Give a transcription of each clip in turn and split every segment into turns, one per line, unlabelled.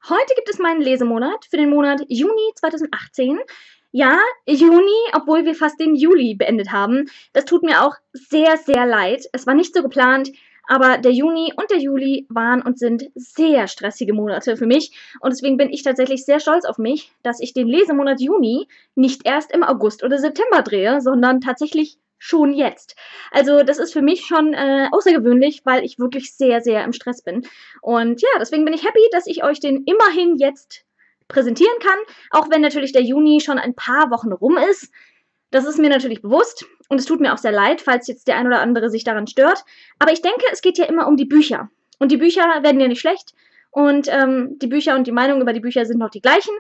Heute gibt es meinen Lesemonat für den Monat Juni 2018. Ja, Juni, obwohl wir fast den Juli beendet haben. Das tut mir auch sehr, sehr leid. Es war nicht so geplant, aber der Juni und der Juli waren und sind sehr stressige Monate für mich. Und deswegen bin ich tatsächlich sehr stolz auf mich, dass ich den Lesemonat Juni nicht erst im August oder September drehe, sondern tatsächlich schon jetzt. Also das ist für mich schon außergewöhnlich, weil ich wirklich sehr, sehr im Stress bin. Und ja, deswegen bin ich happy, dass ich euch den immerhin jetzt präsentieren kann, auch wenn natürlich der Juni schon ein paar Wochen rum ist. Das ist mir natürlich bewusst und es tut mir auch sehr leid, falls jetzt der ein oder andere sich daran stört. Aber ich denke, es geht ja immer um die Bücher. Und die Bücher werden ja nicht schlecht und die Bücher und die Meinungen über die Bücher sind noch die gleichen.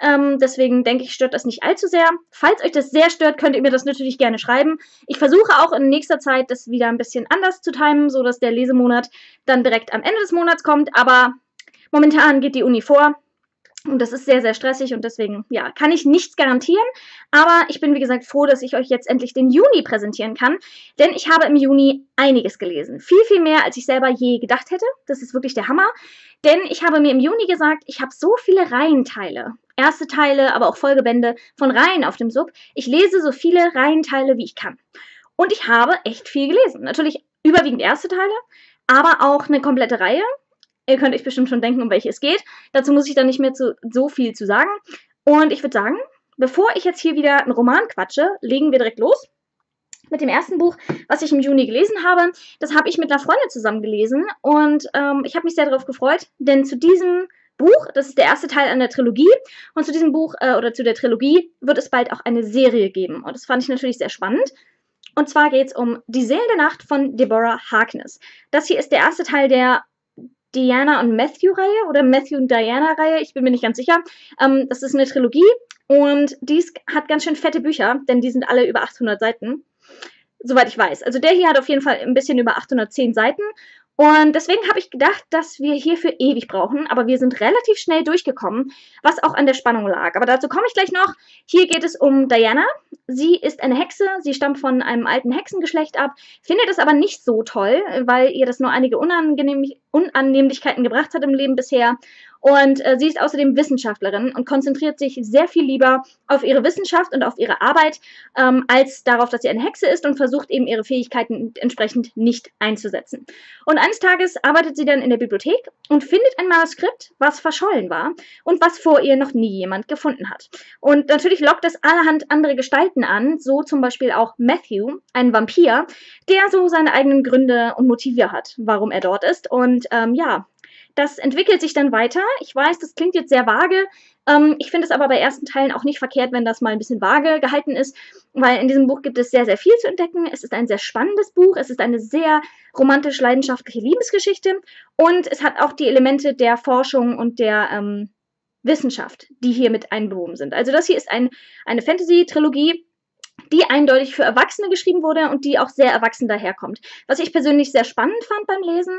Deswegen denke ich, stört das nicht allzu sehr. Falls euch das sehr stört, könnt ihr mir das natürlich gerne schreiben. Ich versuche auch in nächster Zeit, das wieder ein bisschen anders zu timen, sodass der Lesemonat dann direkt am Ende des Monats kommt. Aber momentan geht die Uni vor. Und das ist sehr, sehr stressig und deswegen, ja, kann ich nichts garantieren. Aber ich bin, wie gesagt, froh, dass ich euch jetzt endlich den Juni präsentieren kann. Denn ich habe im Juni einiges gelesen. Viel, viel mehr, als ich selber je gedacht hätte. Das ist wirklich der Hammer. Denn ich habe mir im Juni gesagt, ich habe so viele Reihenteile. Erste Teile, aber auch Folgebände von Reihen auf dem Sub. Ich lese so viele Reihenteile, wie ich kann. Und ich habe echt viel gelesen. Natürlich überwiegend erste Teile, aber auch eine komplette Reihe. Ihr könnt euch bestimmt schon denken, um welche es geht. Dazu muss ich dann nicht mehr so viel zu sagen. Und ich würde sagen, bevor ich jetzt hier wieder einen Roman quatsche, legen wir direkt los mit dem ersten Buch, was ich im Juni gelesen habe. Das habe ich mit einer Freundin zusammen gelesen und ich habe mich sehr darauf gefreut, denn zu diesem Buch, das ist der erste Teil einer Trilogie, und zu diesem Buch oder zu der Trilogie wird es bald auch eine Serie geben. Und das fand ich natürlich sehr spannend. Und zwar geht es um Die Seelen der Nacht von Deborah Harkness. Das hier ist der erste Teil der Diana und Matthew-Reihe oder Matthew und Diana-Reihe, ich bin mir nicht ganz sicher. Das ist eine Trilogie und dies hat ganz schön fette Bücher, denn die sind alle über 800 Seiten, soweit ich weiß. Also der hier hat auf jeden Fall ein bisschen über 810 Seiten und deswegen habe ich gedacht, dass wir hierfür ewig brauchen, aber wir sind relativ schnell durchgekommen, was auch an der Spannung lag. Aber dazu komme ich gleich noch. Hier geht es um Diana. Sie ist eine Hexe, sie stammt von einem alten Hexengeschlecht ab, findet es aber nicht so toll, weil ihr das nur einige Unannehmlichkeiten gebracht hat im Leben bisher. Und sie ist außerdem Wissenschaftlerin und konzentriert sich sehr viel lieber auf ihre Wissenschaft und auf ihre Arbeit, als darauf, dass sie eine Hexe ist und versucht eben ihre Fähigkeiten entsprechend nicht einzusetzen. Und eines Tages arbeitet sie dann in der Bibliothek und findet ein Manuskript, was verschollen war und was vor ihr noch nie jemand gefunden hat. Und natürlich lockt es allerhand andere Gestalten an, so zum Beispiel auch Matthew, ein Vampir, der so seine eigenen Gründe und Motive hat, warum er dort ist. Und ja, das entwickelt sich dann weiter. Ich weiß, das klingt jetzt sehr vage. Ich finde es aber bei ersten Teilen auch nicht verkehrt, wenn das mal ein bisschen vage gehalten ist, weil in diesem Buch gibt es sehr, sehr viel zu entdecken. Es ist ein sehr spannendes Buch. Es ist eine sehr romantisch-leidenschaftliche Liebesgeschichte und es hat auch die Elemente der Forschung und der Wissenschaft, die hier mit einbewoben sind. Also das hier ist eine Fantasy-Trilogie, die eindeutig für Erwachsene geschrieben wurde und die auch sehr erwachsen daherkommt. Was ich persönlich sehr spannend fand beim Lesen,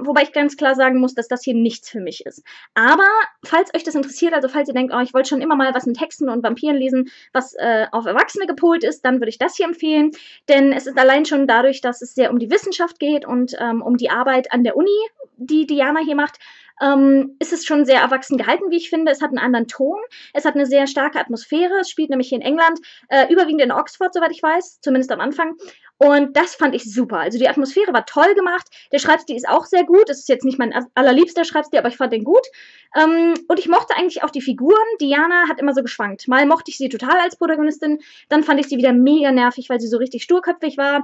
wobei ich ganz klar sagen muss, dass das hier nichts für mich ist. Aber falls euch das interessiert, also falls ihr denkt, oh, ich wollte schon immer mal was mit Hexen und Vampiren lesen, was auf Erwachsene gepolt ist, dann würde ich das hier empfehlen. Denn es ist allein schon dadurch, dass es sehr um die Wissenschaft geht und um die Arbeit an der Uni, die Diana hier macht, ist es schon sehr erwachsen gehalten, wie ich finde. Es hat einen anderen Ton, es hat eine sehr starke Atmosphäre, es spielt nämlich hier in England, überwiegend in Oxford, soweit ich weiß, zumindest am Anfang. Und das fand ich super. Also die Atmosphäre war toll gemacht, der Schreibstil ist auch sehr gut, das ist jetzt nicht mein allerliebster Schreibstil, aber ich fand den gut. Und ich mochte eigentlich auch die Figuren. Diana hat immer so geschwankt. Mal mochte ich sie total als Protagonistin, dann fand ich sie wieder mega nervig, weil sie so richtig sturköpfig war.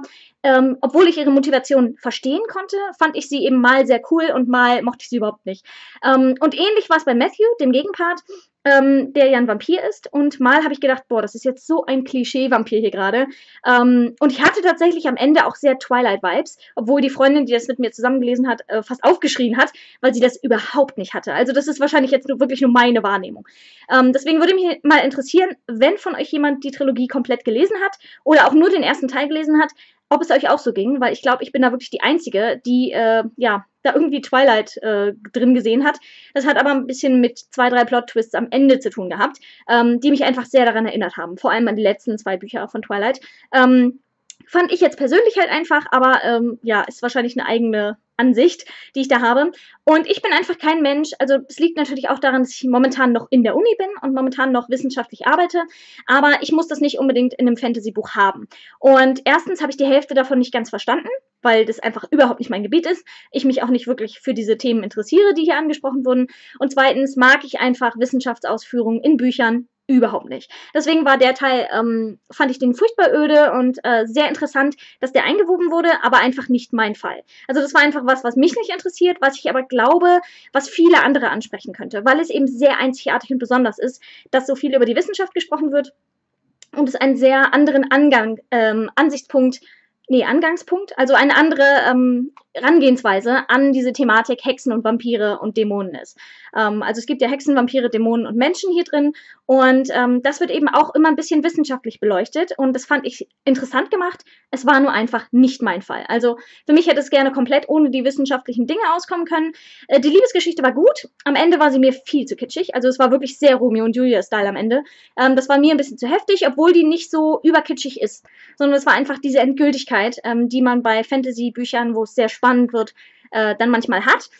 Obwohl ich ihre Motivation verstehen konnte, fand ich sie eben mal sehr cool und mal mochte ich sie überhaupt nicht. Und ähnlich war es bei Matthew, dem Gegenpart, der ja ein Vampir ist. Und mal habe ich gedacht, boah, das ist jetzt so ein Klischee-Vampir hier gerade. Und ich hatte tatsächlich am Ende auch sehr Twilight-Vibes, obwohl die Freundin, die das mit mir zusammengelesen hat, fast aufgeschrien hat, weil sie das überhaupt nicht hatte. Also das ist wahrscheinlich jetzt wirklich nur meine Wahrnehmung. Deswegen würde mich mal interessieren, wenn von euch jemand die Trilogie komplett gelesen hat oder auch nur den ersten Teil gelesen hat, ob es euch auch so ging, weil ich glaube, ich bin da wirklich die Einzige, die ja da irgendwie Twilight drin gesehen hat. Das hat aber ein bisschen mit 2, 3 Plot-Twists am Ende zu tun gehabt, die mich einfach sehr daran erinnert haben. Vor allem an die letzten 2 Bücher von Twilight. Fand ich jetzt persönlich halt einfach, aber ja, ist wahrscheinlich eine eigene Ansicht, die ich da habe. Und ich bin einfach kein Mensch, also es liegt natürlich auch daran, dass ich momentan noch in der Uni bin und momentan noch wissenschaftlich arbeite, aber ich muss das nicht unbedingt in einem Fantasy-Buch haben. Und erstens habe ich die Hälfte davon nicht ganz verstanden, weil das einfach überhaupt nicht mein Gebiet ist. Ich mich auch nicht wirklich für diese Themen interessiere, die hier angesprochen wurden. Und zweitens mag ich einfach Wissenschaftsausführungen in Büchern überhaupt nicht. Deswegen war der Teil, fand ich den furchtbar öde und sehr interessant, dass der eingewoben wurde, aber einfach nicht mein Fall. Also das war einfach was, was mich nicht interessiert, was ich aber glaube, was viele andere ansprechen könnte, weil es eben sehr einzigartig und besonders ist, dass so viel über die Wissenschaft gesprochen wird und es einen sehr anderen Angangspunkt, also eine andere Herangehensweise an diese Thematik Hexen und Vampire und Dämonen ist. Also es gibt ja Hexen, Vampire, Dämonen und Menschen hier drin und das wird eben auch immer ein bisschen wissenschaftlich beleuchtet und das fand ich interessant gemacht. Es war nur einfach nicht mein Fall. Also für mich hätte es gerne komplett ohne die wissenschaftlichen Dinge auskommen können. Die Liebesgeschichte war gut, am Ende war sie mir viel zu kitschig, also es war wirklich sehr Romeo und Julia-Style am Ende. Das war mir ein bisschen zu heftig, obwohl die nicht so überkitschig ist, sondern es war einfach diese Endgültigkeit, die man bei Fantasy-Büchern, wo es sehr spannend wird, dann manchmal hat.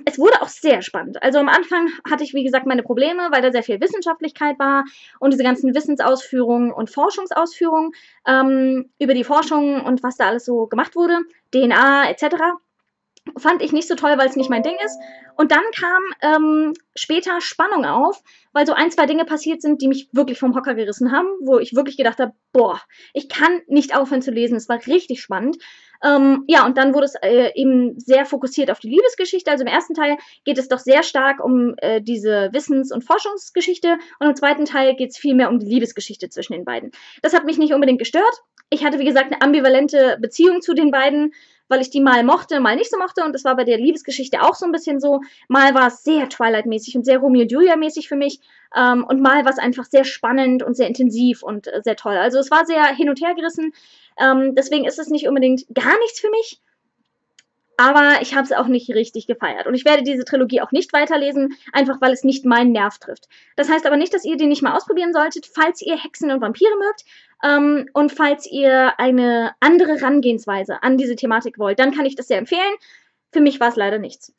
Es wurde auch sehr spannend. Also am Anfang hatte ich, wie gesagt, meine Probleme, weil da sehr viel Wissenschaftlichkeit war und diese ganzen Wissensausführungen und Forschungsausführungen über die Forschung und was da alles so gemacht wurde, DNA etc., fand ich nicht so toll, weil es nicht mein Ding ist. Und dann kam später Spannung auf, weil so ein, zwei Dinge passiert sind, die mich wirklich vom Hocker gerissen haben, wo ich wirklich gedacht habe, boah, ich kann nicht aufhören zu lesen. Es war richtig spannend. Ja, und dann wurde es eben sehr fokussiert auf die Liebesgeschichte. Also im ersten Teil geht es doch sehr stark um diese Wissens- und Forschungsgeschichte und im zweiten Teil geht es viel mehr um die Liebesgeschichte zwischen den beiden. Das hat mich nicht unbedingt gestört. Ich hatte, wie gesagt, eine ambivalente Beziehung zu den beiden, weil ich die mal mochte, mal nicht so mochte. Und das war bei der Liebesgeschichte auch so ein bisschen so. Mal war es sehr Twilight-mäßig und sehr Romeo und Julia-mäßig für mich. Und mal war es einfach sehr spannend und sehr intensiv und sehr toll. Also es war sehr hin und her gerissen. Deswegen ist es nicht unbedingt gar nichts für mich. Aber ich habe es auch nicht richtig gefeiert. Und ich werde diese Trilogie auch nicht weiterlesen, einfach weil es nicht meinen Nerv trifft. Das heißt aber nicht, dass ihr die nicht mal ausprobieren solltet, falls ihr Hexen und Vampire mögt und falls ihr eine andere Herangehensweise an diese Thematik wollt. Dann kann ich das sehr empfehlen. Für mich war es leider nichts.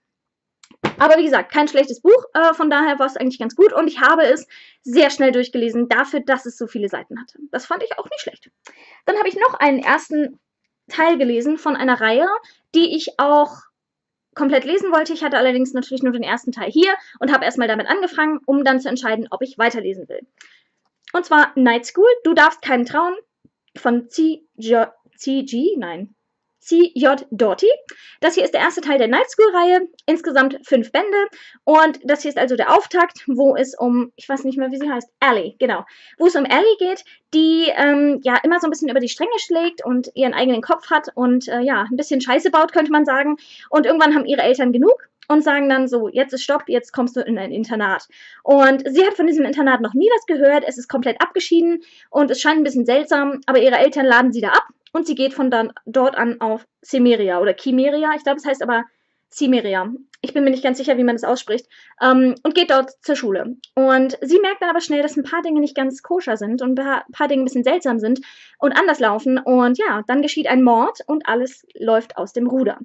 Aber wie gesagt, kein schlechtes Buch, von daher war es eigentlich ganz gut und ich habe es sehr schnell durchgelesen, dafür, dass es so viele Seiten hatte. Das fand ich auch nicht schlecht. Dann habe ich noch einen ersten Teil gelesen von einer Reihe, die ich auch komplett lesen wollte. Ich hatte allerdings natürlich nur den ersten Teil hier und habe erstmal damit angefangen, um dann zu entscheiden, ob ich weiterlesen will. Und zwar Night School, Du darfst keinem trauen, von C.J. Doughty. Das hier ist der erste Teil der Night School-Reihe, insgesamt 5 Bände. Und das hier ist also der Auftakt, wo es um, ich weiß nicht mehr, wie sie heißt, Ellie, genau. Wo es um Ellie geht, die ja immer so ein bisschen über die Stränge schlägt und ihren eigenen Kopf hat und ja, ein bisschen Scheiße baut, könnte man sagen. Und irgendwann haben ihre Eltern genug und sagen dann so, jetzt ist Stopp, jetzt kommst du in ein Internat. Und sie hat von diesem Internat noch nie was gehört, es ist komplett abgeschieden und es scheint ein bisschen seltsam, aber ihre Eltern laden sie da ab. Und sie geht von dort an auf Cimmeria oder Chimeria. Ich glaube, es heißt aber Cimmeria. Ich bin mir nicht ganz sicher, wie man das ausspricht. Und geht dort zur Schule. Und sie merkt dann aber schnell, dass ein paar Dinge nicht ganz koscher sind und ein paar Dinge ein bisschen seltsam sind und anders laufen. Und ja, dann geschieht ein Mord und alles läuft aus dem Ruder.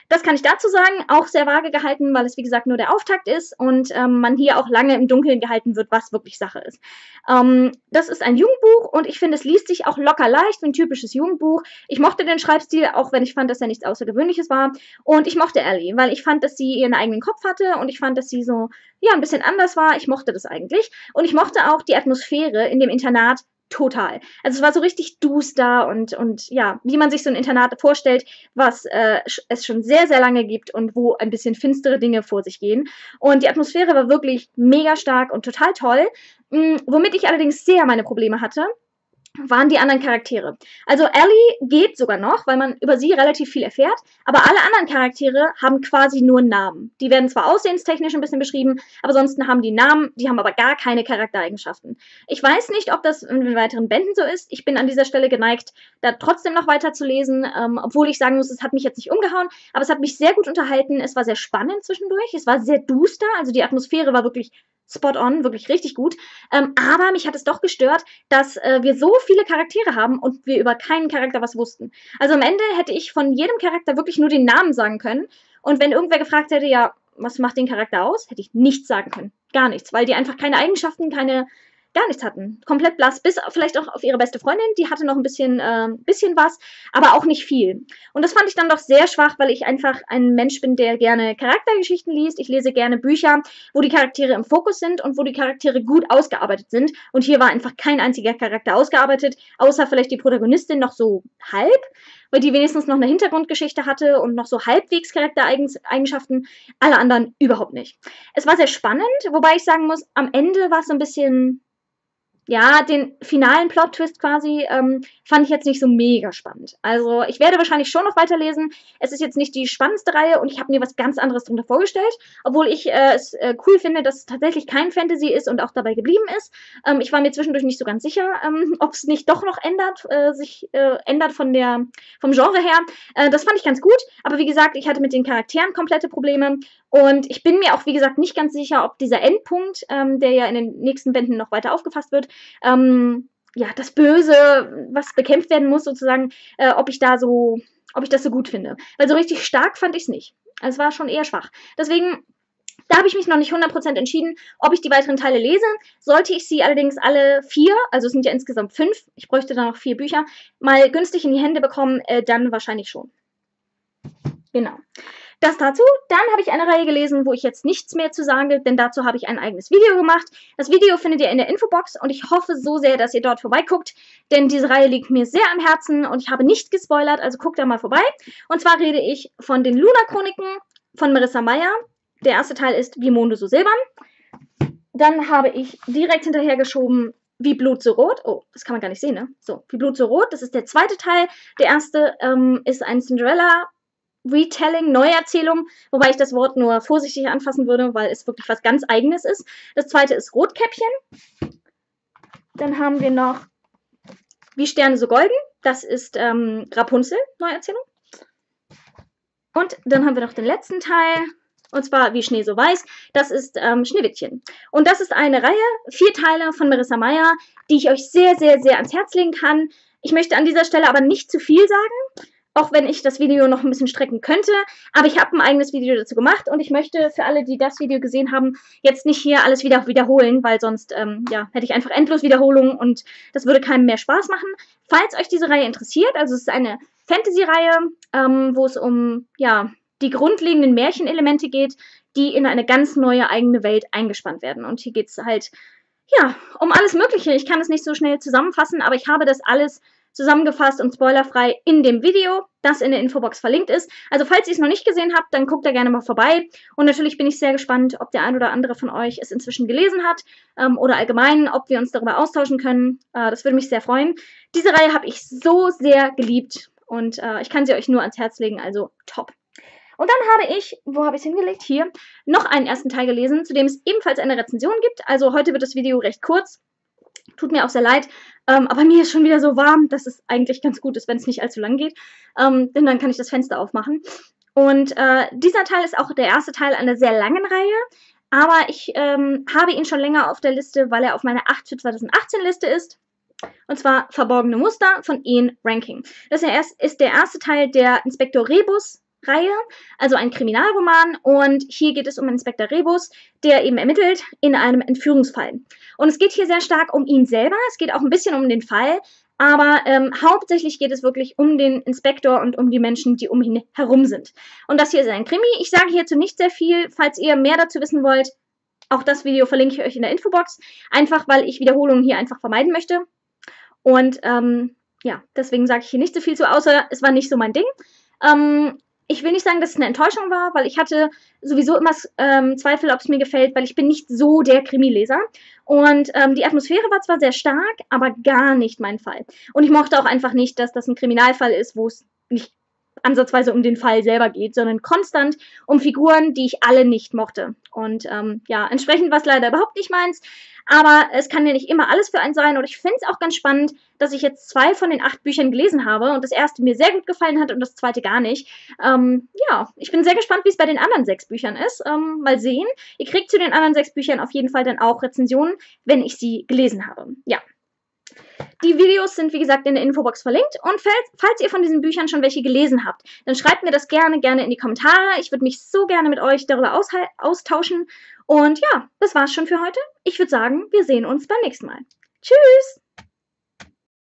Das kann ich dazu sagen, auch sehr vage gehalten, weil es wie gesagt nur der Auftakt ist und man hier auch lange im Dunkeln gehalten wird, was wirklich Sache ist. Das ist ein Jugendbuch und ich finde, es liest sich auch locker leicht, ein typisches Jugendbuch. Ich mochte den Schreibstil, auch wenn ich fand, dass er nichts Außergewöhnliches war. Und ich mochte Ellie, weil ich fand, dass sie ihren eigenen Kopf hatte und ich fand, dass sie so, ja, ein bisschen anders war. Ich mochte das eigentlich. Und ich mochte auch die Atmosphäre in dem Internat total. Also es war so richtig duster und ja, wie man sich so ein Internat vorstellt, was es schon sehr, sehr lange gibt und wo ein bisschen finstere Dinge vor sich gehen. Und die Atmosphäre war wirklich mega stark und total toll. Womit ich allerdings sehr meine Probleme hatte, waren die anderen Charaktere. Also Ellie geht sogar noch, weil man über sie relativ viel erfährt, aber alle anderen Charaktere haben quasi nur Namen. Die werden zwar aussehenstechnisch ein bisschen beschrieben, aber sonst haben die Namen, die haben aber gar keine Charaktereigenschaften. Ich weiß nicht, ob das in den weiteren Bänden so ist. Ich bin an dieser Stelle geneigt, da trotzdem noch weiter zu lesen, obwohl ich sagen muss, es hat mich jetzt nicht umgehauen, aber es hat mich sehr gut unterhalten. Es war sehr spannend zwischendurch, es war sehr duster, also die Atmosphäre war wirklich spot on, wirklich richtig gut. Aber mich hat es doch gestört, dass wir so viele Charaktere haben und wir über keinen Charakter was wussten. Also am Ende hätte ich von jedem Charakter wirklich nur den Namen sagen können Und wenn irgendwer gefragt hätte, ja, was macht den Charakter aus, hätte ich nichts sagen können. Gar nichts, weil die einfach keine Eigenschaften, gar nichts hatten. Komplett blass, bis vielleicht auch auf ihre beste Freundin, die hatte noch ein bisschen was, aber auch nicht viel. Und das fand ich dann doch sehr schwach, weil ich einfach ein Mensch bin, der gerne Charaktergeschichten liest. Ich lese gerne Bücher, wo die Charaktere im Fokus sind und wo die Charaktere gut ausgearbeitet sind. Und hier war einfach kein einziger Charakter ausgearbeitet, außer vielleicht die Protagonistin noch so halb, weil die wenigstens noch eine Hintergrundgeschichte hatte und noch so halbwegs Charaktereigenschaften, alle anderen überhaupt nicht. Es war sehr spannend, wobei ich sagen muss, am Ende war es so ein bisschen, ja, den finalen Plot-Twist quasi fand ich jetzt nicht so mega spannend. Also ich werde wahrscheinlich schon noch weiterlesen. Es ist jetzt nicht die spannendste Reihe und ich habe mir was ganz anderes darunter vorgestellt, obwohl ich es cool finde, dass es tatsächlich kein Fantasy ist und auch dabei geblieben ist. Ich war mir zwischendurch nicht so ganz sicher, ob es nicht doch noch ändert, sich ändert vom Genre her. Das fand ich ganz gut, aber wie gesagt, ich hatte mit den Charakteren komplette Probleme. Und ich bin mir auch, wie gesagt, nicht ganz sicher, ob dieser Endpunkt, der ja in den nächsten Bänden noch weiter aufgefasst wird, ja, das Böse, was bekämpft werden muss, sozusagen, ob ich das so gut finde. Weil so richtig stark fand ich es nicht. Also es war schon eher schwach. Deswegen, da habe ich mich noch nicht 100% entschieden, ob ich die weiteren Teile lese. Sollte ich sie allerdings alle 4, also es sind ja insgesamt 5, ich bräuchte da noch 4 Bücher, mal günstig in die Hände bekommen, dann wahrscheinlich schon. Genau. Das dazu. Dann habe ich eine Reihe gelesen, wo ich jetzt nichts mehr zu sage, denn dazu habe ich ein eigenes Video gemacht. Das Video findet ihr in der Infobox und ich hoffe so sehr, dass ihr dort vorbeiguckt, denn diese Reihe liegt mir sehr am Herzen und ich habe nicht gespoilert, also guckt da mal vorbei. Und zwar rede ich von den Luna-Chroniken von Marissa Meyer. Der erste Teil ist Wie Monde so silbern. Dann habe ich direkt hinterher geschoben Wie Blut so rot. Oh, das kann man gar nicht sehen, ne? So, Wie Blut so rot, das ist der zweite Teil. Der erste ist ein Cinderella Retelling, Neuerzählung, wobei ich das Wort nur vorsichtig anfassen würde, weil es wirklich was ganz Eigenes ist. Das zweite ist Rotkäppchen. Dann haben wir noch Wie Sterne so golden. Das ist Rapunzel, Neuerzählung. Und dann haben wir noch den letzten Teil, und zwar Wie Schnee so weiß. Das ist Schneewittchen. Und das ist eine Reihe, 4 Teile von Marissa Meyer, die ich euch sehr, sehr, sehr ans Herz legen kann. Ich möchte an dieser Stelle aber nicht zu viel sagen, auch wenn ich das Video noch ein bisschen strecken könnte, aber ich habe ein eigenes Video dazu gemacht und ich möchte für alle, die das Video gesehen haben, jetzt nicht hier alles wieder wiederholen, weil sonst ja, hätte ich einfach endlos Wiederholungen und das würde keinem mehr Spaß machen. Falls euch diese Reihe interessiert, also es ist eine Fantasy-Reihe, wo es um ja, die grundlegenden Märchenelemente geht, die in eine ganz neue eigene Welt eingespannt werden. Und hier geht es halt ja, um alles Mögliche. Ich kann es nicht so schnell zusammenfassen, aber ich habe das alles zusammengefasst und spoilerfrei in dem Video, das in der Infobox verlinkt ist. Also falls ihr es noch nicht gesehen habt, dann guckt da gerne mal vorbei. Und natürlich bin ich sehr gespannt, ob der ein oder andere von euch es inzwischen gelesen hat oder allgemein, ob wir uns darüber austauschen können. Das würde mich sehr freuen. Diese Reihe habe ich so sehr geliebt und ich kann sie euch nur ans Herz legen, also top. Und dann habe ich, wo habe ich es hingelegt? Hier, noch einen ersten Teil gelesen, zu dem es ebenfalls eine Rezension gibt. Also heute wird das Video recht kurz. Tut mir auch sehr leid, aber mir ist schon wieder so warm, dass es eigentlich ganz gut ist, wenn es nicht allzu lang geht, denn dann kann ich das Fenster aufmachen. Und dieser Teil ist auch der erste Teil einer sehr langen Reihe, aber ich habe ihn schon länger auf der Liste, weil er auf meiner 8 für 2018 Liste ist. Und zwar Verborgene Muster von Ian Rankin. Das ist der erste Teil der Inspektor Rebus Reihe, also ein Kriminalroman, und hier geht es um Inspektor Rebus, der eben ermittelt in einem Entführungsfall. Und es geht hier sehr stark um ihn selber, es geht auch ein bisschen um den Fall, aber hauptsächlich geht es wirklich um den Inspektor und um die Menschen, die um ihn herum sind. Und das hier ist ein Krimi. Ich sage hierzu nicht sehr viel, falls ihr mehr dazu wissen wollt. Auch das Video verlinke ich euch in der Infobox, einfach weil ich Wiederholungen hier einfach vermeiden möchte. Und ja, deswegen sage ich hier nicht so viel zu, außer es war nicht so mein Ding. Ich will nicht sagen, dass es eine Enttäuschung war, weil ich hatte sowieso immer Zweifel, ob es mir gefällt, weil ich bin nicht so der Krimileser. Und die Atmosphäre war zwar sehr stark, aber gar nicht mein Fall. Und ich mochte auch einfach nicht, dass das ein Kriminalfall ist, wo es nicht ansatzweise um den Fall selber geht, sondern konstant um Figuren, die ich alle nicht mochte. Und ja, entsprechend war es leider überhaupt nicht meins. Aber es kann ja nicht immer alles für einen sein. Und ich finde es auch ganz spannend, dass ich jetzt 2 von den 8 Büchern gelesen habe und das erste mir sehr gut gefallen hat und das zweite gar nicht. Ja, ich bin sehr gespannt, wie es bei den anderen 6 Büchern ist. Mal sehen. Ihr kriegt zu den anderen 6 Büchern auf jeden Fall dann auch Rezensionen, wenn ich sie gelesen habe. Ja. Die Videos sind, wie gesagt, in der Infobox verlinkt. Und falls ihr von diesen Büchern schon welche gelesen habt, dann schreibt mir das gerne in die Kommentare. Ich würde mich so gerne mit euch darüber austauschen. Und ja, das war's schon für heute. Ich würde sagen, wir sehen uns beim nächsten Mal. Tschüss!